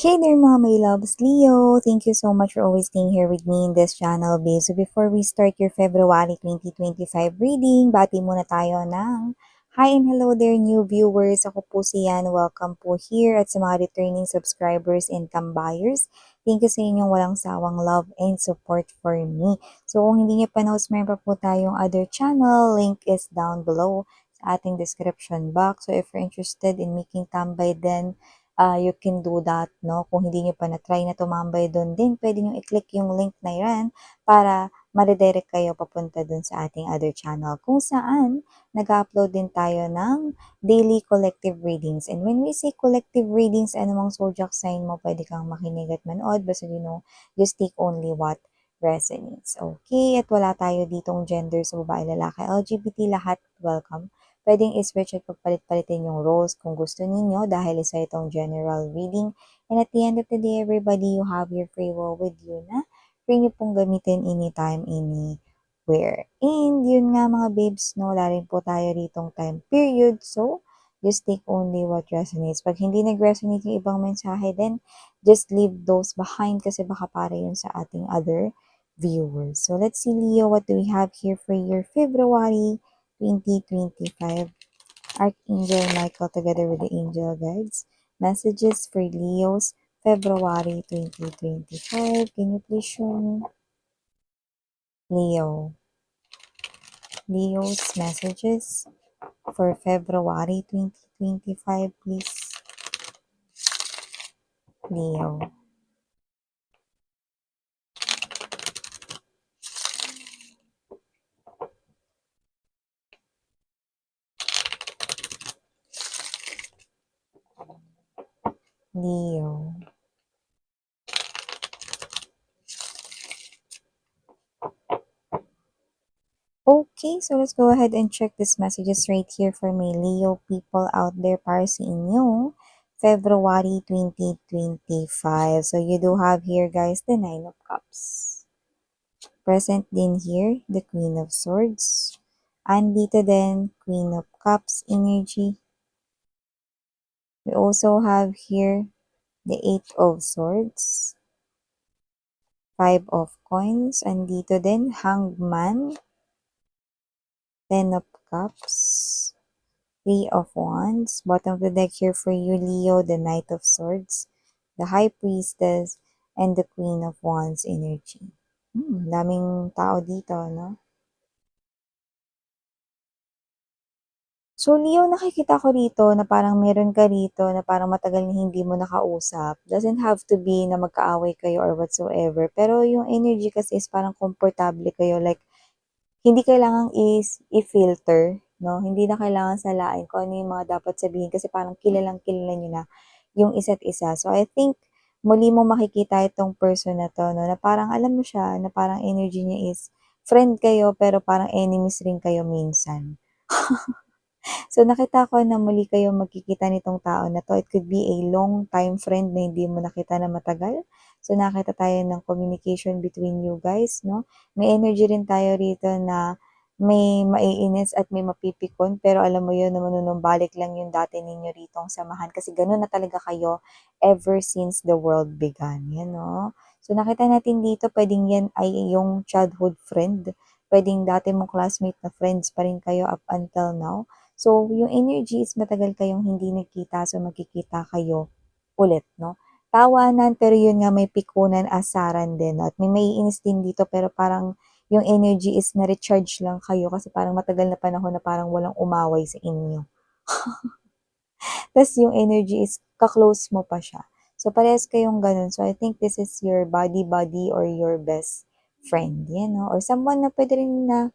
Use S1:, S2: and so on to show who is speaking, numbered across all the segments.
S1: Hey there mga my loves, Leo! Thank you so much for always staying here with me in this channel, babe. So before we start your February 2025 reading, bati muna tayo ng hi and hello there new viewers. Ako po si Yan. Welcome po here at sa mga returning subscribers and buyers. Thank you sa inyong walang sawang love and support for me. So kung hindi niyo pa knows, meron pa po tayong other channel. Link is down below sa ating description box. So if you're interested in making tambay then you can do that, no? Kung hindi nyo pa na-try na tumambay doon din, pwede nyo i-click yung link na yan para ma-redirect kayo papunta doon sa ating other channel kung saan nag-upload din tayo ng daily collective readings. And when we say collective readings, anumang zodiac sign mo, pwede kang makinig at manood. Basta just take only what resonates. Okay? At wala tayo ditong gender sa babae, lalaki, LGBT, lahat welcome. Pwedeng i-switch at pagpalit-palitin yung roles kung gusto ninyo dahil isa itong general reading. And at the end of the day, everybody, you have your free will with you na free nyo pong gamitin anytime, anywhere. And yun nga mga babes, no, wala rin po tayo ritong time period. So, just take only what resonates. Pag hindi nag-resonate yung ibang mensahe, then just leave those behind kasi baka para yun sa ating other viewers. So, let's see, Leo, what do we have here for your February 2025. Archangel Michael together with the angel guides. Messages for Leo's February 2025. Can you please show me? Leo. Leo's messages for February 2025, please. Leo. Leo. Okay, so let's go ahead and check these messages right here for my Leo people out there para sa inyo. February 2025. So you do have here guys the Nine of Cups. Present din here the Queen of Swords. Andito din Queen of Cups energy. We also have here the Eight of Swords. Five of Coins. Andito din Hanged Man. Ten of Cups. Three of Wands. Bottom of the deck here for you, Leo, the Knight of Swords, the High Priestess, and the Queen of Wands energy. Daming tao dito, no? So, Leo, nakikita ko rito na parang meron ka rito na parang matagal na hindi mo nakausap. Doesn't have to be na magkaaway kayo or whatsoever. Pero yung energy kasi is parang komportable kayo. Like, hindi kailangang i-filter, no? Hindi na kailangan salain kung ano yung mga dapat sabihin kasi parang kilalang kilala nyo na yung isa't isa. So, I think muli mo makikita itong person na to, no? Na parang alam mo siya, na parang energy niya is friend kayo pero parang enemies rin kayo minsan. So, nakita ko na muli kayong magkikita nitong tao na to. It could be a long time friend na hindi mo nakita na matagal. So, nakita tayo ng communication between you guys, no? May energy rin tayo rito na may maiinis at may mapipikon, pero alam mo yun na manunumbalik lang yung dati ninyo ritong samahan kasi ganun na talaga kayo ever since the world began, yan, no? So, nakita natin dito, pwedeng yan ay yung childhood friend. Pwedeng dati mong classmate na friends pa rin kayo up until now. So, yung energy is matagal kayong hindi nagkita, so magkikita kayo ulit, no? Tawanan, pero yun nga may pikunan, asaran din. At may maiinis din dito, pero parang yung energy is na-recharge lang kayo kasi parang matagal na panahon na parang walang umaway sa inyo. Tapos yung energy is kaklose mo pa siya. So, parehas kayong ganun. So, I think this is your buddy or your best friend, yan, no? Or someone na pwede rin na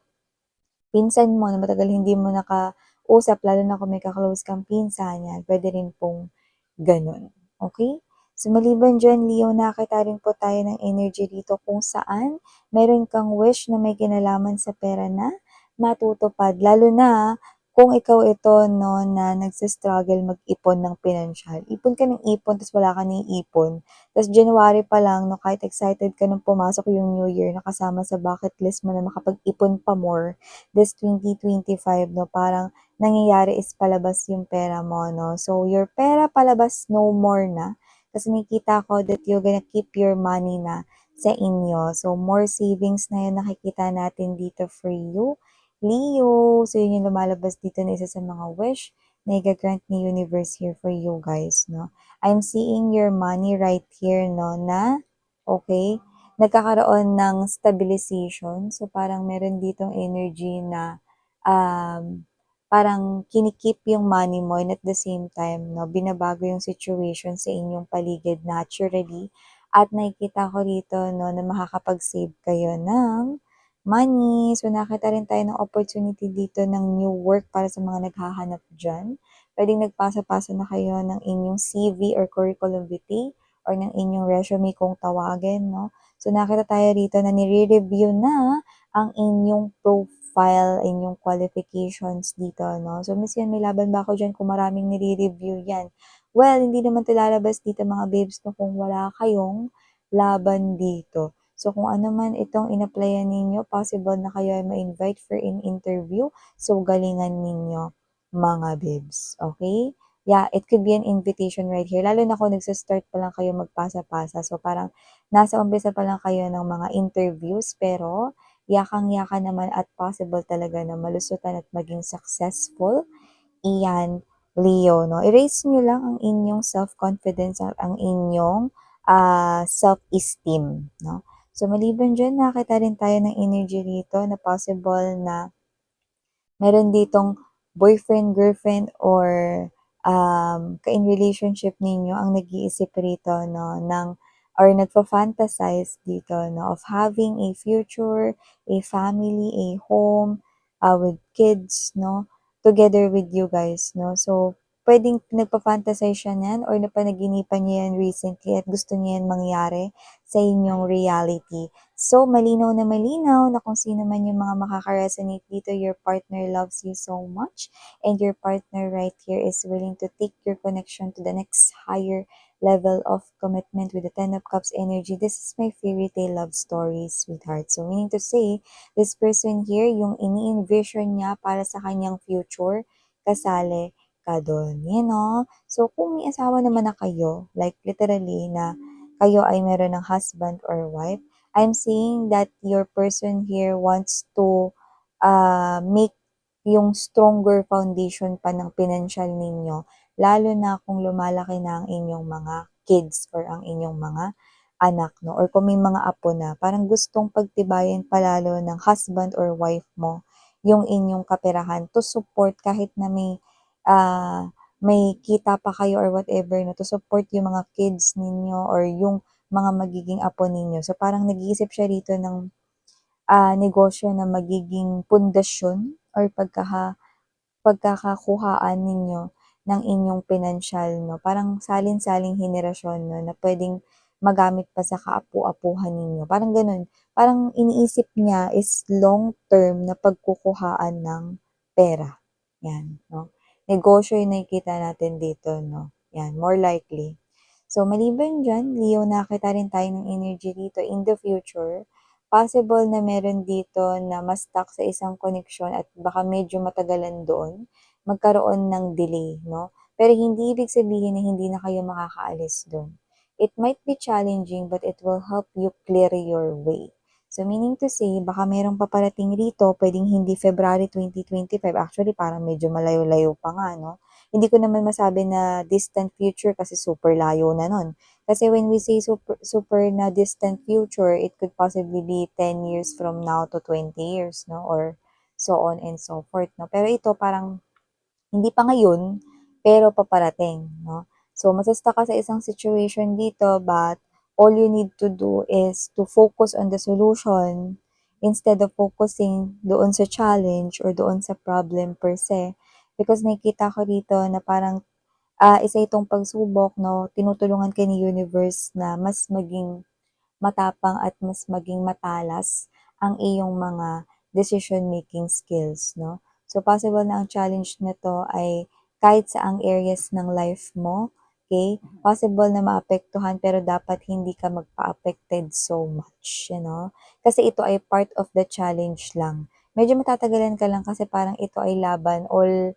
S1: pinsan mo na matagal hindi mo nakausap, lalo na kung may kaklose kang pinsan, yan, pwede rin pong ganun. Okay? So, maliban dyan, Leo, nakita rin po tayo ng energy dito kung saan meron kang wish na may kinalaman sa pera na matutupad. Lalo na kung ikaw ito, no, na nagsistruggle mag-ipon ng pinansyal. Ipon ka ng ipon, tapos wala ka ng ipon. Tapos January pa lang, no, kahit excited ka nung pumasok yung New Year, nakasama sa bucket list mo na makapag-ipon pa more this 2025, no, parang nangyayari is palabas yung pera mo, no. So, your pera palabas no more na. Kasi nakikita ko that you're gonna keep your money na sa inyo. So, more savings na yun nakikita natin dito for you. Leo, so yun yung lumalabas dito na isa sa mga wish na i-grant ni universe here for you guys, no? I'm seeing your money right here, no, na, okay, nagkakaroon ng stabilization. So, parang meron ditong energy na parang kinikip yung money mo and at the same time, no, binabago yung situation sa inyong paligid naturally. At nakikita ko rito, no, na makakapag-save kayo ng money. So, nakita rin tayo ng opportunity dito ng new work para sa mga naghahanap dyan. Pwedeng nagpasa-pasa na kayo ng inyong CV or curriculum vitae or ng inyong resume kung tawagin, no? So, nakita tayo rito na nire-review na ang inyong profile, inyong qualifications dito, no? So, Miss yan, may laban ba ako dyan kung maraming nire-review yan? Well, hindi naman ito lalabas dito mga babes, no, kung wala kayong laban dito. So, kung ano man itong in-applyan ninyo, possible na kayo ay ma-invite for an interview. So, galingan ninyo, mga babes. Okay? Yeah, it could be an invitation right here. Lalo na kung nagsastart pa lang kayo magpasa-pasa. So, parang nasa umpisa pa lang kayo ng mga interviews, pero yakang-yaka naman at possible talaga na malusutan at maging successful. Iyan, Leo, no? Erase nyo lang ang inyong self-confidence at ang inyong self-esteem, no? So, maliban dyan, nakita rin tayo ng energy rito na possible na meron ditong boyfriend, girlfriend, or ka-in relationship ninyo ang nag-iisip rito, no, ng, or nagfa-fantasize dito, no, of having a future, a family, a home, with kids, no, together with you guys, no. So, pwedeng nagpa-fantasize siya niyan or napanaginipan niya yan recently at gusto niya yan mangyari sa inyong reality. So, malinaw na kung sino man yung mga makaka-resonate dito, your partner loves you so much and your partner right here is willing to take your connection to the next higher level of commitment with the Ten of Cups energy. This is my fairy tale love story, sweetheart. So, meaning to say, this person here, yung ini-envision niya para sa kanyang future, kasali ka doon. You know? So, kung may asawa naman na kayo, like literally na kayo ay meron ng husband or wife, I'm seeing that your person here wants to make yung stronger foundation pa ng financial ninyo, lalo na kung lumalaki na ang inyong mga kids or ang inyong mga anak, no? Or kung may mga apo na, parang gustong pagtibayin palalo ng husband or wife mo yung inyong kaperahan to support kahit na may kita pa kayo or whatever, no, to support yung mga kids ninyo or yung mga magiging apo ninyo. So, parang nag-iisip siya rito ng negosyo na magiging pundasyon or pagkakakuhaan ninyo ng inyong pinansyal, no? Parang salin-saling henerasyon, no, na pwedeng magamit pa sa kaapu-apuhan ninyo. Parang ganun. Parang iniisip niya is long-term na pagkukuhaan ng pera. Yan, no? Negosyo yung nakikita natin dito, no? Yan, more likely. So, maliban dyan, Leo, nakita rin tayo ng energy dito in the future. Possible na meron dito na mas stuck sa isang connection at baka medyo matagalan doon, magkaroon ng delay, no? Pero hindi ibig sabihin na hindi na kayo makakaalis doon. It might be challenging but it will help you clear your way. So meaning to say, baka merong paparating rito, pwedeng hindi February 2025. Actually, parang medyo malayo-layo pa nga, no? Hindi ko naman masabi na distant future kasi super layo na nun. Kasi when we say super na distant future, it could possibly be 10 years from now to 20 years, no? Or so on and so forth, no? Pero ito parang hindi pa ngayon, pero paparating, no? So, masasta ka sa isang situation dito, but all you need to do is to focus on the solution instead of focusing doon sa challenge or doon sa problem per se. Because nakikita ko dito na parang isa itong pagsubok, no? Tinutulungan ka ni universe na mas maging matapang at mas maging matalas ang iyong mga decision-making skills, no? So, possible na ang challenge na to ay kahit sa ang areas ng life mo, okay? Possible na maapektuhan pero dapat hindi ka magpa-affected so much, you know? Kasi ito ay part of the challenge lang. Medyo matatagalan ka lang kasi parang ito ay laban all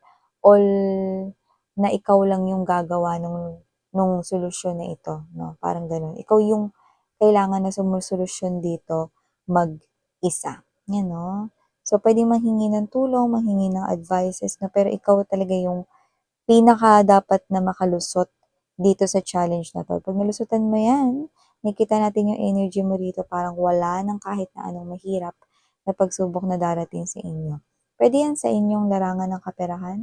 S1: na ikaw lang yung gagawa ng nung solusyon na ito, 'no, parang gano'n. Ikaw yung kailangan na sumusolusyon dito mag-isa, 'yan 'no. So, puwedeng manghingi ng tulong, manghingi ng advices 'no, pero ikaw talaga yung pinaka dapat na makalusot dito sa challenge na 'to. 'Pag nalusutan mo 'yan, nakikita natin yung energy mo dito parang wala ng kahit na anong mahirap na pagsubok na darating sa inyo. Puwede 'yan sa inyong larangan ng kaperahan,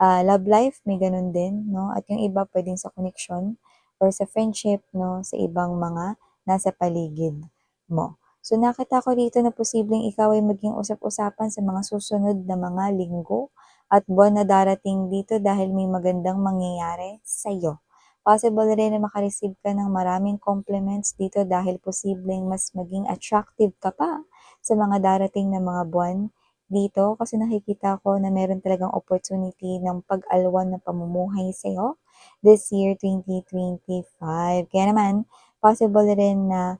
S1: love life may gano'n din 'no, at yung iba puwedeng sa connection or sa friendship 'no, sa ibang mga nasa paligid mo. So, nakita ko dito na posibleng ikaw ay maging usap-usapan sa mga susunod na mga linggo at buwan na darating dito dahil may magandang mangyayari sa'yo. Possible rin na maka-receive ka ng maraming compliments dito dahil posibleng mas maging attractive ka pa sa mga darating na mga buwan dito kasi nakikita ko na meron talagang opportunity ng pag-alwan ng pamumuhay sa'yo this year 2025. Kaya naman, possible rin na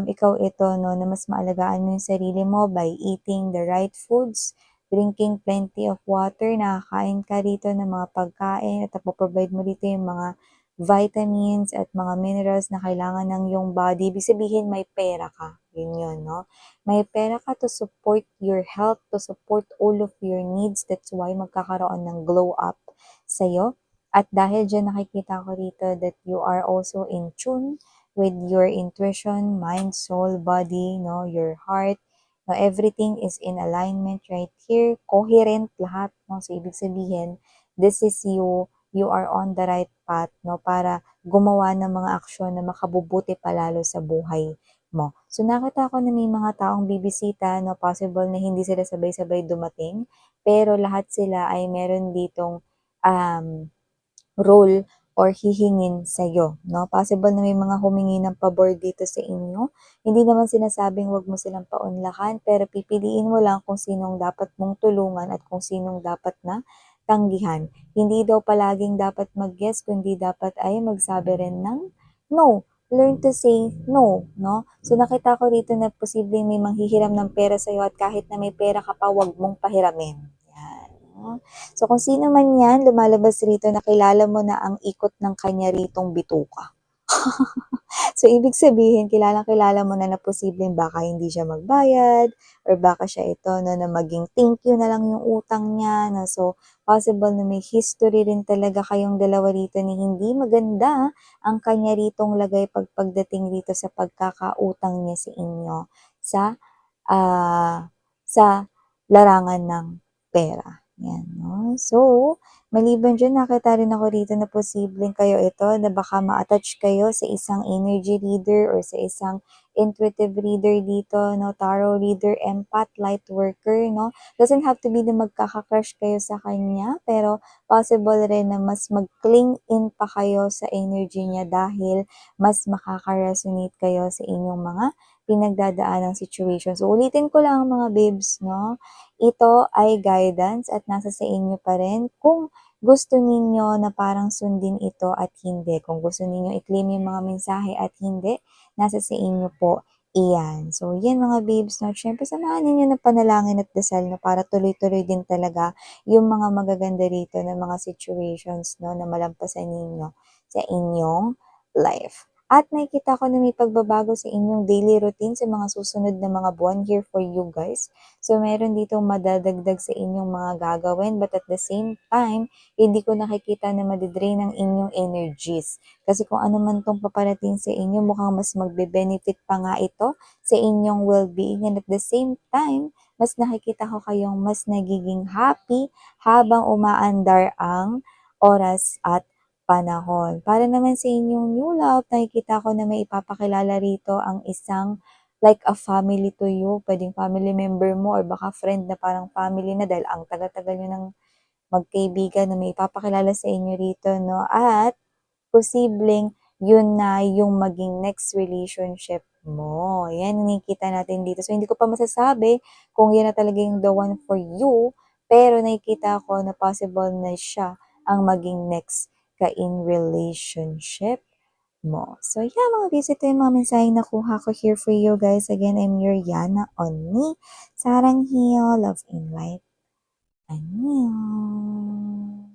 S1: ikaw ito no, na mas maalagaan mo yung sarili mo by eating the right foods, drinking plenty of water, nakakain ka rito ng mga pagkain at napo-provide mo dito yung mga vitamins at mga minerals na kailangan ng iyong body. Ibig sabihin may pera ka, yun, no? May pera ka to support your health, to support all of your needs. That's why magkakaroon ng glow up sa'yo. At dahil dyan nakikita ko rito that you are also in tune with your intuition, mind, soul, body, no, your heart. No, everything is in alignment right here. Coherent lahat. No? So, ibig sabihin, this is you are on the right path no, para gumawa ng mga aksyon na makabubuti palalo sa buhay mo. So, nakita ko na may mga taong bibisita, no, possible na hindi sila sabay-sabay dumating, pero lahat sila ay meron ditong um, role or hihingin sa'yo, 'no? Possible na may mga humingi ng pabor dito sa inyo. Hindi naman sinasabing 'wag mo silang paunlakan, pero pipiliin mo lang kung sinong dapat mong tulungan at kung sinong dapat na tanggihan. Hindi daw palaging dapat mag-yes, kundi dapat ay magsabi rin ng no. Learn to say no, 'no? So, nakita ko rito na posibleng may manghihiram ng pera sa'yo at kahit na may pera ka pa, 'wag mong pahiramin. Yan, 'no? So, kung sino man 'yan, lumalabas rito na kilala mo na ang ikot ng kanya ritong bituka. So, ibig sabihin kilalang-kilala mo na na posibleng baka hindi siya magbayad or baka siya ito 'no, na maging thank you na lang yung utang niya 'no. So, possible na may history rin talaga kayong dalawa rito ni hindi maganda ang kanya ritong lagay pagdating dito sa pagkakautang niya sa inyo sa, ah, sa larangan ng pera, 'yan 'no. So, maliban diyan nakita rin ako rito na posibleng kayo ito na baka ma-attach kayo sa isang energy reader or sa isang intuitive reader dito 'no, tarot reader, empath, light worker 'no. Doesn't have to be na magkaka-crush kayo sa kanya, pero possible rin na mas mag-cling in pa kayo sa energy niya dahil mas makaka-resonate kayo sa inyong mga pinagdadaanang situation. So, ulitin ko lang mga babes 'no, ito ay guidance at nasa sa inyo pa rin kung gusto ninyo na parang sundin ito at hindi. Kung gusto ninyo i-claim yung mga mensahe at hindi, nasa sa inyo po iyan. So, yan mga babes, no? Siyempre, samahan ninyo ng panalangin at dasal no, para tuloy-tuloy din talaga yung mga magaganda rito na mga situations no, na malampasan ninyo sa inyong life. At nakikita ko na may pagbabago sa inyong daily routine sa mga susunod na mga buwan here for you guys. So, meron ditong madadagdag sa inyong mga gagawin but at the same time, hindi ko nakikita na madidrain ang inyong energies. Kasi kung ano man tong paparating sa inyo, mukhang mas magbe-benefit pa nga ito sa inyong well-being and at the same time, mas nakikita ko kayong mas nagiging happy habang umaandar ang oras at panahon. Para naman sa inyong new love, nakikita ko na may ipapakilala rito ang isang like a family to you, pwedeng family member mo or baka friend na parang family na dahil ang tagal-tagal nyo ng magkaibigan na may ipapakilala sa inyo rito, no? At posibleng yun na yung maging next relationship mo. Yan, nakikita natin dito. So, hindi ko pa masasabi kung yan na talaga yung the one for you, pero nakikita ko na possible na siya ang maging next ka in relationship mo. So, yeah, mga guys, ito yung mga mensaheng nakuha ko here for you guys. Again, I'm your Yana Onni. Sarang Hiyo, Love and Light. Annyeong!